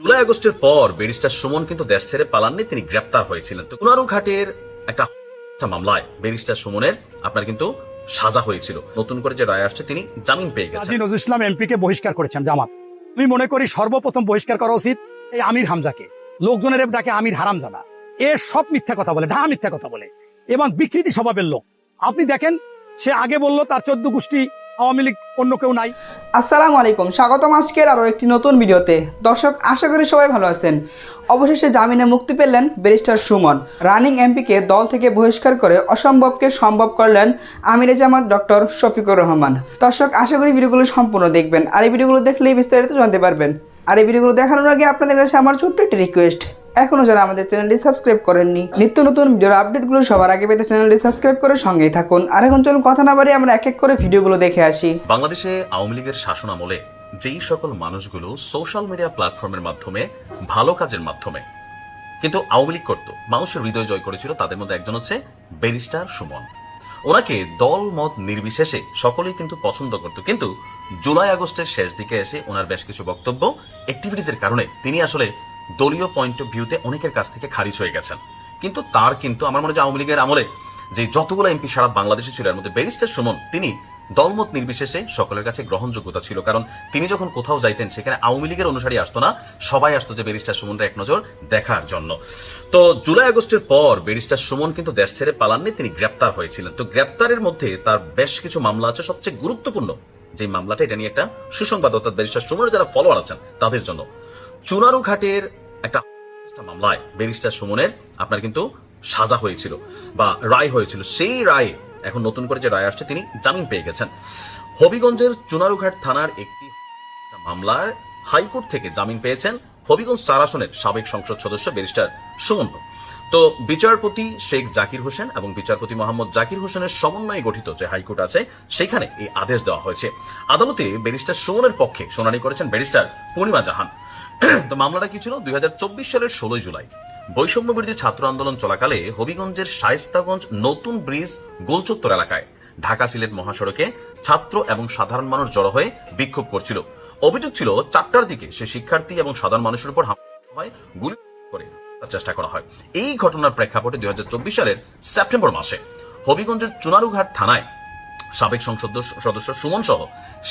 জুলাই আগস্টের পর ব্যারিস্টার সুমন কিন্তু দেশ ছেড়ে পালাননি, তিনি গ্রেপ্তার হয়েছিলেন। তো কুনারুঘাটের একটা মামলায় ব্যারিস্টার সুমনের আপনার কিন্তু সাজা হয়েছিল। নতুন করে যে রায় আসছে, তিনি জামিন পেয়ে গেছেন। কাজী নজরুল ইসলাম এমপিকে বহিষ্কার করেছেন জামাত। আমি মনে করি সর্বপ্রথম বহিষ্কার করা উচিত এই আমির হামজাকে। লোকজনের ডাকে আমির হারামজাদা। এর সব মিথ্যা কথা বলে, ঢা মিথ্যা কথা বলে এবং বিকৃতি স্বভাবের লোক। আপনি দেখেন, সে আগে বললো তার 14 গোষ্ঠী আওয়ামী লীগ, অন্য কেউ নাই। আসসালামু আলাইকুম, স্বাগতম আজকের আরও একটি নতুন ভিডিওতে। দর্শক, আশা করি সবাই ভালো আছেন। অবশেষে জামিনে মুক্তি পেলেন ব্যারিস্টার সুমন। রানিং এমপিকে দল থেকে বহিষ্কার করে অসম্ভবকে সম্ভব করলেন আমিরে জামাত ডক্টর শফিকুর রহমান। দর্শক, আশা করি ভিডিওগুলো সম্পূর্ণ দেখবেন, আর এই ভিডিওগুলো দেখলেই বিস্তারিত জানতে পারবেন। আর এই ভিডিওগুলো দেখানোর আগে আপনাদের কাছে আমার ছোট্ট একটি রিকোয়েস্ট, এখনও যারা আমাদের চ্যানেলটি সাবস্ক্রাইব করেননি, নিত্য নতুন ভিডিওর আপডেটগুলো সবার আগে পেতে চ্যানেলটি সাবস্ক্রাইব করে সঙ্গেই থাকুন। আর এখন চলুন কথা না বাড়িয়ে আমরা এক এক করে ভিডিওগুলো দেখে আসি। বাংলাদেশে আওয়ামী লীগের শাসন আমলে যেই সকল মানুষগুলো সোশ্যাল মিডিয়া প্ল্যাটফর্মের মাধ্যমে, ভালো কাজের মাধ্যমে কিন্তু আওয়ামী লীগ করত, মানুষের হৃদয় জয় করেছিল, তাদের মধ্যে একজন হচ্ছে ব্যারিস্টার সুমন। ওনাকে দল মত নির্বিশেষে সকলেই কিন্তু পছন্দ করত, কিন্তু জুলাই আগস্টের শেষ দিকে এসে ওনার বেশ কিছু বক্তব্য, অ্যাক্টিভিটিসের কারণে তিনি আসলে দলীয় পয়েন্ট অফ ভিউতে অনেকের কাছ থেকে খারিজ হয়ে গেছেন। কিন্তু তার কিন্তু আমার মনে হয় আওয়ামী লীগের আমলে যে যতগুলো এমপি সারা বাংলাদেশে ছিল, এর মধ্যে ব্যারিস্টার সুমন তিনি দলমত নির্বিশেষে সকলের কাছে গ্রহণযোগ্যতা ছিল। কারণ তিনি যখন কোথাও যাইতেন, সেখানে আওয়ামী লীগের অনুসারী আসতো না, সবাই আসতো যে ব্যারিস্টার সুমনরা এক নজর দেখার জন্য। তো জুলাই আগস্টের পর ব্যারিস্টার সুমন কিন্তু দেশ ছেড়ে পালাননি, তিনি গ্রেপ্তার হয়েছিলেন। তো গ্রেপ্তারের মধ্যে তার বেশ কিছু মামলা আছে। সবচেয়ে গুরুত্বপূর্ণ যে মামলাটা, এটা নিয়ে একটা সুসংবাদ, অর্থাৎ ব্যারিস্টার সুমনের যারা ফলোয়ার আছেন তাদের জন্য। চুনারুঘাটের একটা মামলায় ব্যারিস্টার সুমনের আপনার কিন্তু সাজা হয়েছিল বা রায় হয়েছিল। সেই রায়ে এখন নতুন করে যে রায় আসছে, তিনি জামিন পেয়ে গেছেন। হবিগঞ্জের চুনারুঘাট থানার একটি মামলার হাইকোর্ট থেকে জামিন পেয়েছেন হবিগঞ্জ 4 আসনের সাবেক সংসদ সদস্য ব্যারিস্টার সুমন। তো বিচারপতি শেখ জাকির হোসেন এবং বিচারপতি মোহাম্মদ জাকির হোসেনের সমন্বয়ে গঠিত যে হাইকোর্ট আছে, সেখানে এই আদেশ দেওয়া হয়েছে। আদালতে ব্যারিস্টার সুমনের পক্ষে শুনানি করেছেন ব্যারিস্টার পূর্ণিমা জাহান। তো মামলাটা কি ছিল? 2024 সালের 16 জুলাই বৈষম্য বিরোধী ছাত্র আন্দোলন চলাকালে হবিগঞ্জের শায়েস্তাগঞ্জ নতুন ব্রিজ গোলচত্বর এলাকায় ঢাকা সিলেট মহাসড়কে ছাত্র এবং সাধারণ মানুষ জড়ো হয়ে বিক্ষোভ করছিল। অভিযোগ ছিল 4টার দিকে সে শিক্ষার্থী এবং সাধারণ মানুষের উপর হামলা হয়, গুলি করে চেষ্টা করা হয়। এই ঘটনার প্রেক্ষাপটে 2024 সালের সেপ্টেম্বর মাসে হবিগঞ্জের চুনারুঘাট থানায় সাবেক সংসদ সদস্য সুমন সহ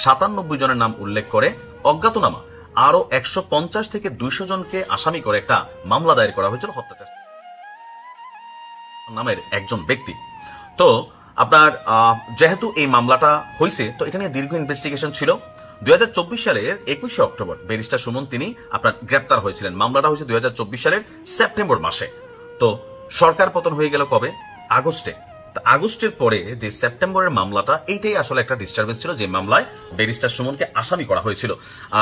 97 জনের নাম উল্লেখ করে অজ্ঞাতনামা আরো 150 থেকে 200 জনকে আসামি করে একটা মামলা দায়ের করা হয়েছিল হত্যা চেষ্টা নামের একজন ব্যক্তি। তো আপনার যেহেতু এই মামলাটা হয়েছে, তো এটা নিয়ে দীর্ঘ ইনভেস্টিগেশন ছিল। 2024 সালের 21 অক্টোবর ব্যারিস্টার সুমন তিনি আপনার গ্রেপ্তার হয়েছিলেন। মামলাটা হয়েছে 2024 সালের সেপ্টেম্বর মাসে। তো সরকার পতন হয়ে গেল কবে? আগস্টে। আগস্টের পরে যে সেপ্টেম্বরের মামলাটা, এইটাই আসলে একটা ডিস্টারবেন্স ছিল, যে মামলায় ব্যারিস্টার সুমনকে আসামি করা হয়েছিল।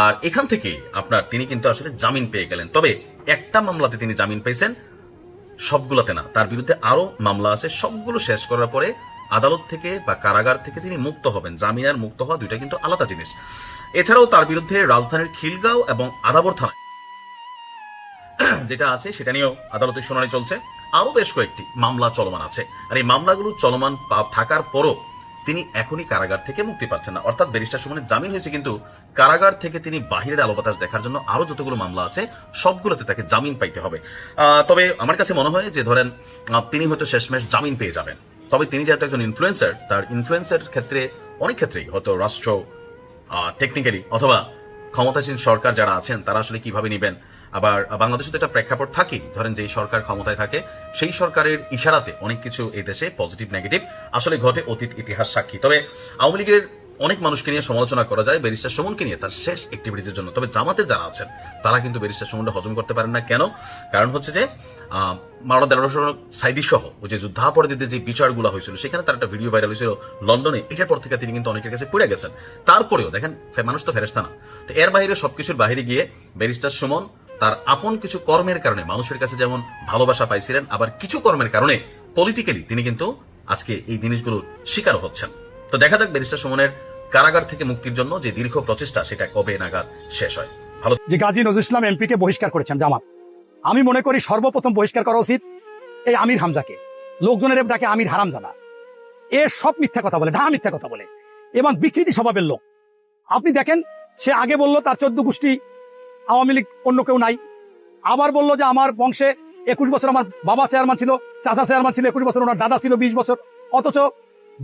আর এখান থেকে আপনার তিনি কিন্তু আসলে জামিন পেয়ে গেলেন। তবে একটা মামলাতে তিনি জামিন পেয়েছেন, সবগুলোতে না। তার বিরুদ্ধে আরো মামলা আছে, সবগুলো শেষ করার পরে আদালত থেকে বা কারাগার থেকে তিনি মুক্ত হবেন। জামিন আর মুক্ত হওয়া দুইটা কিন্তু আলাদা জিনিস। এছাড়াও তার বিরুদ্ধে রাজধানীর খিলগাঁও এবং আদাবর থানায় যেটা আছে, সেটা নিয়েও আদালতের শুনানি চলছে। আরো বেশ কয়েকটি মামলা চলমান আছে। আর এই মামলাগুলো চলমান থাকার পরও তিনি এখনই কারাগার থেকে মুক্তি পাচ্ছেন না। অর্থাৎ ব্যারিস্টার সুমনের জামিন হয়েছে, কিন্তু কারাগার থেকে তিনি বাহিরের আলো বাতাস দেখার জন্য আরো যতগুলো মামলা আছে, সবগুলোতে তাকে জামিন পাইতে হবে। তবে আমার কাছে মনে হয় যে ধরেন তিনি হয়তো শেষমেশ জামিন পেয়ে যাবেন। তবে তিনি যেহেতু একজন ইনফ্লুয়েন্সার, তার ইনফ্লুয়েন্সের ক্ষেত্রে অনেক ক্ষেত্রেই হয়তো রাষ্ট্র টেকনিক্যালি অথবা ক্ষমতাসীন সরকার যারা আছেন তারা আসলে কিভাবে নিবেন। আবার বাংলাদেশে তো একটা প্রেক্ষাপট থাকেই, ধরেন যেই সরকার ক্ষমতায় থাকে সেই সরকারের ইশারাতে অনেক কিছু এই দেশে পজিটিভ নেগেটিভ আসলে ঘটে, অতীত ইতিহাস সাক্ষী। তবে আওয়ামী লীগের অনেক মানুষকে নিয়ে সমালোচনা করা যায় ব্যারিস্টার সুমনকে নিয়ে তার শেষ অ্যাক্টিভিটিসের জন্য। তবে জামাতের যারা আছেন তারা কিন্তু ব্যারিস্টার সুমনকে হজম করতে পারেন না। কেন? কারণ হচ্ছে যে মাওলানা দেলোয়ার হোসেন সাইদি সহ ওই যে যুদ্ধাপরাধীদের যে বিচারগুলো হয়েছিল, সেখানে তার একটা ভিডিও ভাইরাল হয়েছিল লন্ডনে। এটার পর থেকে তিনি কিন্তু অনেকের কাছে পড়ে গেছেন। তারপরেও দেখেন, মানুষ তো ফেরেশতা না। তো এর বাইরে সবকিছুর বাইরে গিয়ে ব্যারিস্টার সুমন তার আপন কিছু কর্মের কারণে মানুষের কাছে যেমন ভালোবাসা পাইছিলেন, আবার কিছু কর্মের কারণে পলিটিক্যালি তিনি কিন্তু আজকে এই জিনিসগুলোর শিকারও হচ্ছেন। তো দেখা যাক ব্যারিস্টার সুমনের কারাগার থেকে মুক্তির জন্য যে দীর্ঘ প্রচেষ্টা, সেটা কবে নাগাদ শেষ হয়। ভালো। যে কাজী নজরুল ইসলাম এমপিকে বহিষ্কার করেছেন জামাত। আমি মনে করি সর্বপ্রথম বহিষ্কার করা উচিত এই আমির হামজাকে। লোকজনের ডাকে আমির হারামজাদা। এর সব মিথ্যা কথা বলে, ঢা মিথ্যা কথা বলে এবং বিকৃতি স্বভাবের লোক। আপনি দেখেন, সে আগে বললো তার 14 গোষ্ঠী আওয়ামী লীগ অন্য কেউ নাই। আবার বললো যে আমার বংশে 21 বছর আমার বাবা চেয়ারম্যান ছিল, চাচা চেয়ারম্যান ছিল 21 বছর, ওনার দাদা ছিল 20 বছর। অথচ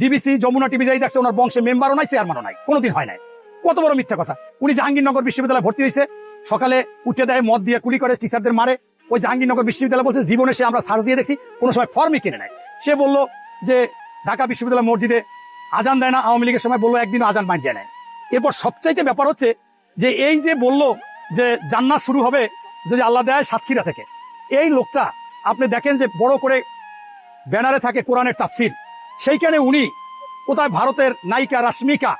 ডিবিসি যমুনা টিভি যাই দেখছে ওনার বংশে মেম্বারও নাই, চেয়ারম্যানও নাই, কোনোদিন হয় নাই। কত বড় মিথ্যা কথা। উনি জাহাঙ্গীরনগর বিশ্ববিদ্যালয়ে ভর্তি হয়েছে, সকালে উঠে দেয়, মদ দিয়ে কুলি করে, টিচারদের মারে। ওই জাহাঙ্গীরনগর বিশ্ববিদ্যালয় বলছে জীবনে সে আমরা সার্চ দিয়ে দেখছি কোনো সময় ফর্মই কিনে নেয়। সে বলল যে ঢাকা বিশ্ববিদ্যালয় মসজিদে আজান দেয় না, আওয়ামী লীগের সময় বললো একদিনও আজান মানছে নেয়। এরপর সবচাইতে ব্যাপার হচ্ছে যে এই যে বললো যে জান্নাত শুরু হবে যদি আল্লাহ দেয় সাতক্ষীরা থেকে, এই লোকটা আপনি দেখেন যে বড় করে ব্যানারে থাকে কোরআনের তাফসীর, সেইখানে উনি কোথায় ভারতের নায়িকা রাশ্মিকা,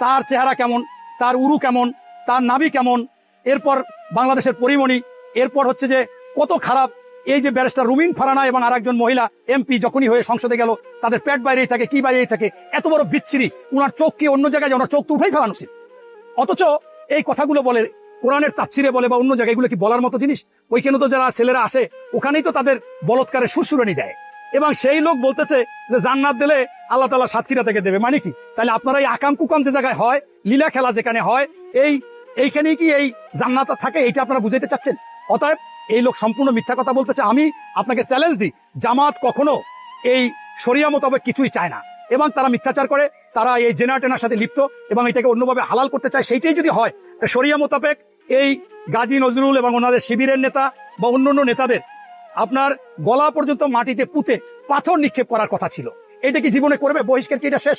তার চেহারা কেমন, তার উরু কেমন, তার নাভি কেমন, এরপর বাংলাদেশের পরিমণি, এরপর হচ্ছে যে কত খারাপ এই যে ব্যারিস্টার রুমিন ফারানা এবং আরেকজন মহিলা এমপি যখনই হয়ে সংসদে গেল তাদের পেট বাইরেই থাকে, কি বাইরেই থাকে, এত বড় বিচ্ছিরি। উনার চোখ কি অন্য জায়গায় যায়, ওনার চোখ তো উঠেই ফেলানো উচিত। অথচ এই কথাগুলো বলে কোরআনের তাফসীরে বলে বা অন্য জায়গায়, এগুলো কি বলার মতো জিনিস? ওইখানে তো যারা ছেলেরা আসে ওখানেই তো তাদের বলৎকারে সুরসুরানি দেয়, এবং সেই লোক বলতেছে যে জান্নাত দিলে আল্লাহ তাআলা সাতক্ষীরা থেকে দেবে। মানে কি? তাহলে আপনারা এই আকাম কুকাম যে জায়গায় হয়, লীলা খেলা যেখানে হয়, এইখানেই কি এই জান্নাত থাকে? এইটা আপনারা বুঝাইতে চাচ্ছেন? অতএব এই লোক সম্পূর্ণ মিথ্যা কথা বলতেছে। আমি আপনাকে চ্যালেঞ্জ দিই, জামাত কখনো এই শরিয়া মোতাবেক কিছুই চায় না, এবং তারা মিথ্যাচার করে, তারা এই জেনারেটনের সাথে লিপ্ত এবং এটাকে অন্যভাবে হালাল করতে চায়। সেইটাই যদি হয়, শরিয়া মোতাবেক এই গাজী নজরুল এবং ওনাদের শিবিরের নেতা বা অন্যান্য নেতাদের আপনার গলা পর্যন্ত মাটিতে পুঁতে পাথর নিক্ষেপ করার কথা ছিল। এটা কি জীবনে করবে? বহিষ্কার কি এটা শেষ?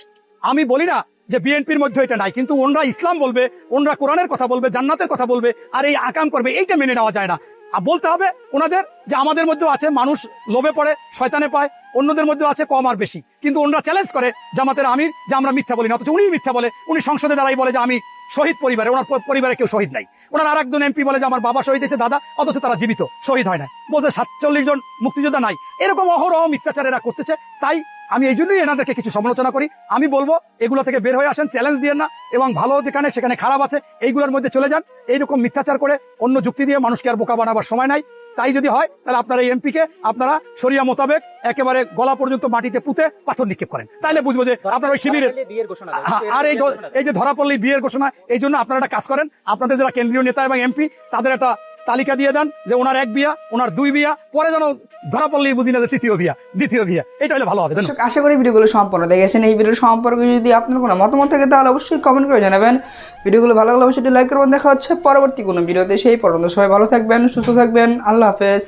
আমি বলি না যে বিএনপির মধ্যে এটা নাই, কিন্তু ওনরা ইসলাম বলবে, ওনরা কোরআনের কথা বলবে, জান্নাতের কথা বলবে, আর এই আকাম করবে, এইটা মেনে নেওয়া যায় না। আর বলতে হবে ওনাদের যে আমাদের মধ্যেও আছে মানুষ লোভে পড়ে, শয়তানে পায়, অন্যদের মধ্যেও আছে কম আর বেশি, কিন্তু ওনরা চ্যালেঞ্জ করে জামাতের আমির যে আমরা মিথ্যা বলি না, অথচ উনি মিথ্যা বলে। উনি সংসদে দাঁড়াই বলে যে আমি শহীদ পরিবারে, ওনার পরিবারে কেউ শহীদ নাই। ওনার আরেকজন এমপি বলে যে আমার বাবা শহীদ হয়েছে দাদা, অথচ তারা জীবিত, শহীদ হয় না। বলছে 47 জন মুক্তিযোদ্ধা নাই। এরকম অহরহ মিথ্যাচারেরা করতেছে। তাই আমি এই জন্যই এনাদেরকে কিছু সমালোচনা করি। আমি বলবো এগুলো থেকে বের হয়ে আসেন, চ্যালেঞ্জ দিয়ে না, এবং ভালো যেখানে সেখানে খারাপ আছে এইগুলোর মধ্যে চলে যান। এইরকম মিথ্যাচার করে অন্য যুক্তি দিয়ে মানুষকে আর বোকা বানাবার সময় নাই। তাই যদি হয় তাহলে আপনারা এই এমপিকে আপনারা শরিয়া মোতাবেক একেবারে গলা পর্যন্ত মাটিতে পুঁতে পাথর নিক্ষেপ করেন, তাইলে বুঝবো যে আপনার ওই শিবিরের। আর এই যে ধরা পড়লেই বিয়ের ঘোষণা, এই জন্য আপনারা একটা কাজ করেন, আপনাদের যারা কেন্দ্রীয় নেতা এবং এমপি তাদের একটা তালিকা দিয়ে দেন যে ওনার 1 বিয়া, ওনার 2 বিয়া, পরে যেন ধরা পড়লেই বুঝি না যে 3য় বিয়া, 2য় বিয়া। এটা হলে ভালো হবে। দর্শক, আশা করি ভিডিওগুলো সম্পূর্ণ দেখেছেন। এই ভিডিও সম্পর্কে যদি আপনার কোনো মতামত থাকে তাহলে অবশ্যই কমেন্ট করে জানাবেন। ভিডিওগুলো ভালো লাগলে অবশ্যই লাইক করবেন। দেখা হচ্ছে পরবর্তী কোনো ভিডিওতে। সেই পর্যন্ত সবাই ভালো থাকবেন, সুস্থ থাকবেন। আল্লাহ হাফেজ।